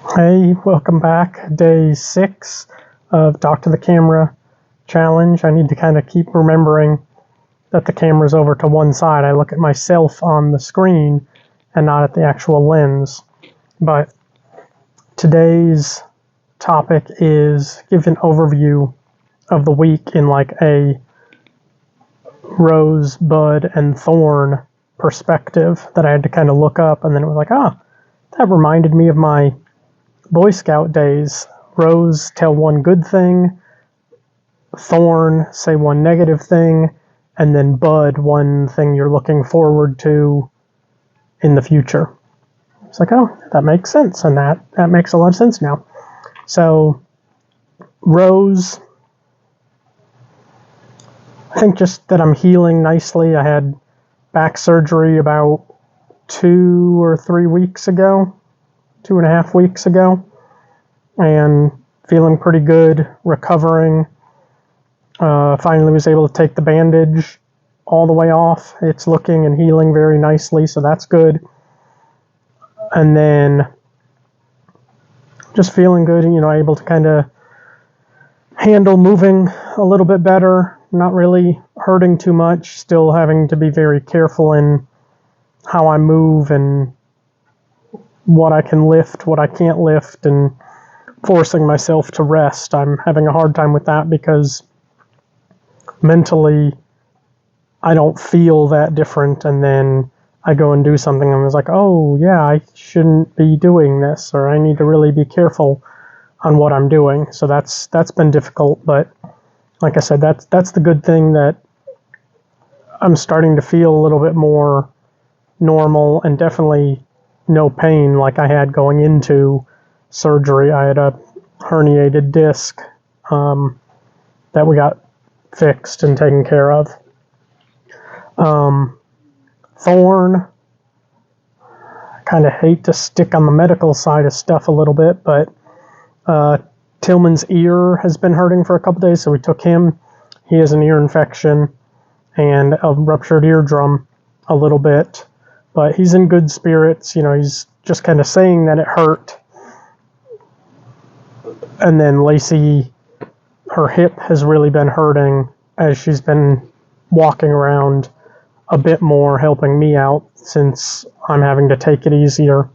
Hey, welcome back. Day 6 of Talk to the Camera challenge. I need to kind of keep remembering that the camera's over to one side. I look at myself on the screen and not at the actual lens. But today's topic is give an overview of the week in like a rose, bud, and thorn perspective that I had to kind of look up. And then it was like, that reminded me of my Boy Scout days. Rose, tell one good thing. Thorn, say one negative thing. And then bud, one thing you're looking forward to in the future. It's like, that makes sense. And that makes a lot of sense now. So, rose, I think just that I'm healing nicely. I had back surgery about 2 or 3 weeks ago. 2.5 weeks ago, and feeling pretty good, recovering. Finally was able to take the bandage all the way off. It's looking and healing very nicely, so that's good. And then just feeling good, able to kind of handle moving a little bit better, not really hurting too much, still having to be very careful in how I move and what I can lift, what I can't lift, and forcing myself to rest. I'm having a hard time with that because mentally I don't feel that different, and then I go and do something and I was like, oh yeah, I shouldn't be doing this, or I need to really be careful on what I'm doing. So that's been difficult, but like I said, that's the good thing, that I'm starting to feel a little bit more normal and definitely no pain like I had going into surgery. I had a herniated disc that we got fixed and taken care of. Thorn, I kind of hate to stick on the medical side of stuff a little bit, but Tillman's ear has been hurting for a couple days, so we took him. He has an ear infection and a ruptured eardrum a little bit, but he's in good spirits. He's just kind of saying that it hurt. And then Lacey, her hip has really been hurting as she's been walking around a bit more, helping me out since I'm having to take it easier.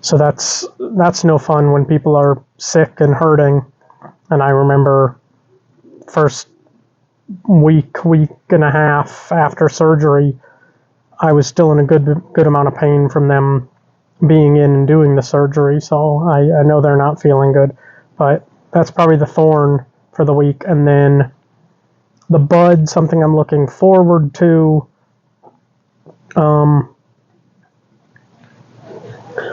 So that's no fun when people are sick and hurting. And I remember first week and a half after surgery, I was still in a good amount of pain from them being in and doing the surgery, so I know they're not feeling good. But that's probably the thorn for the week. And then the bud, something I'm looking forward to.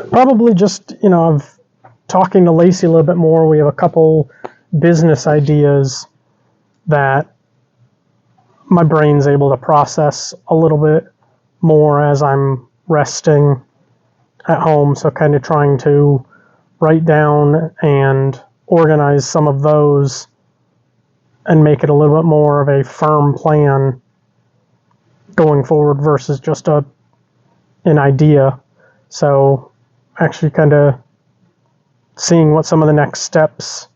Probably just, I've talking to Lacey a little bit more. We have a couple business ideas that my brain's able to process a little bit more as I'm resting at home. So kind of trying to write down and organize some of those and make it a little bit more of a firm plan going forward versus just an idea. So actually kind of seeing what some of the next steps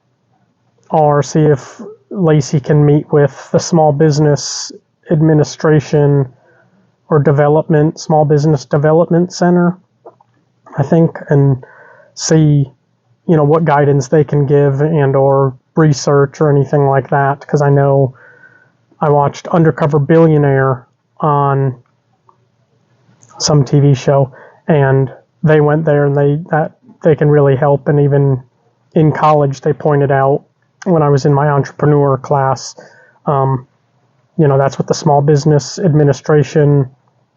are, see if Lacey can meet with the Small Business Administration or Small Business Development Center, I think, and see, what guidance they can give and or research or anything like that. Because I know I watched Undercover Billionaire on some TV show, and they went there and they can really help. And even in college, they pointed out when I was in my entrepreneur class, that's what the Small Business Administration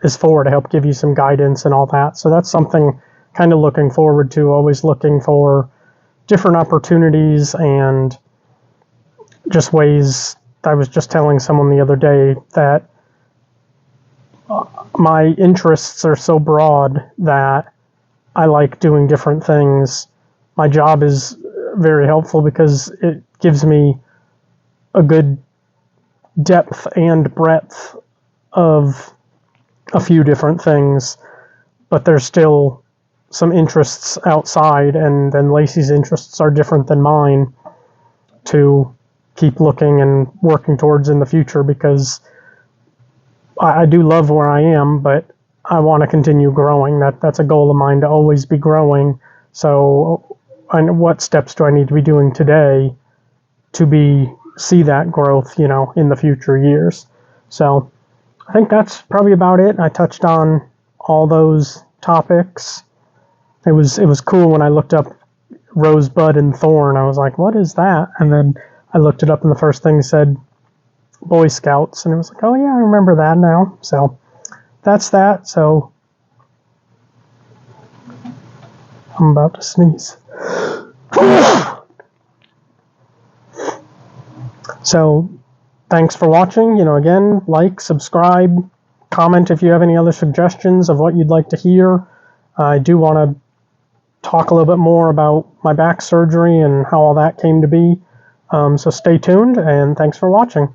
is for, to help give you some guidance and all that. So that's something kind of looking forward to, always looking for different opportunities and just ways. I was just telling someone the other day that my interests are so broad that I like doing different things. My job is very helpful because it gives me a good depth and breadth of a few different things, but there's still some interests outside, and then Lacey's interests are different than mine, to keep looking and working towards in the future, because I do love where I am, but I want to continue growing. That's a goal of mine, to always be growing. So, and what steps do I need to be doing today to see that growth, in the future years? So I think that's probably about it. I touched on all those topics. It was cool when I looked up rosebud and thorn. I was like, what is that? And then I looked it up, and the first thing said Boy Scouts, and it was like, oh yeah, I remember that now. So that's that. So I'm about to sneeze. So thanks for watching. Again, like, subscribe, comment if you have any other suggestions of what you'd like to hear. I do want to talk a little bit more about my back surgery and how all that came to be. So stay tuned, and thanks for watching.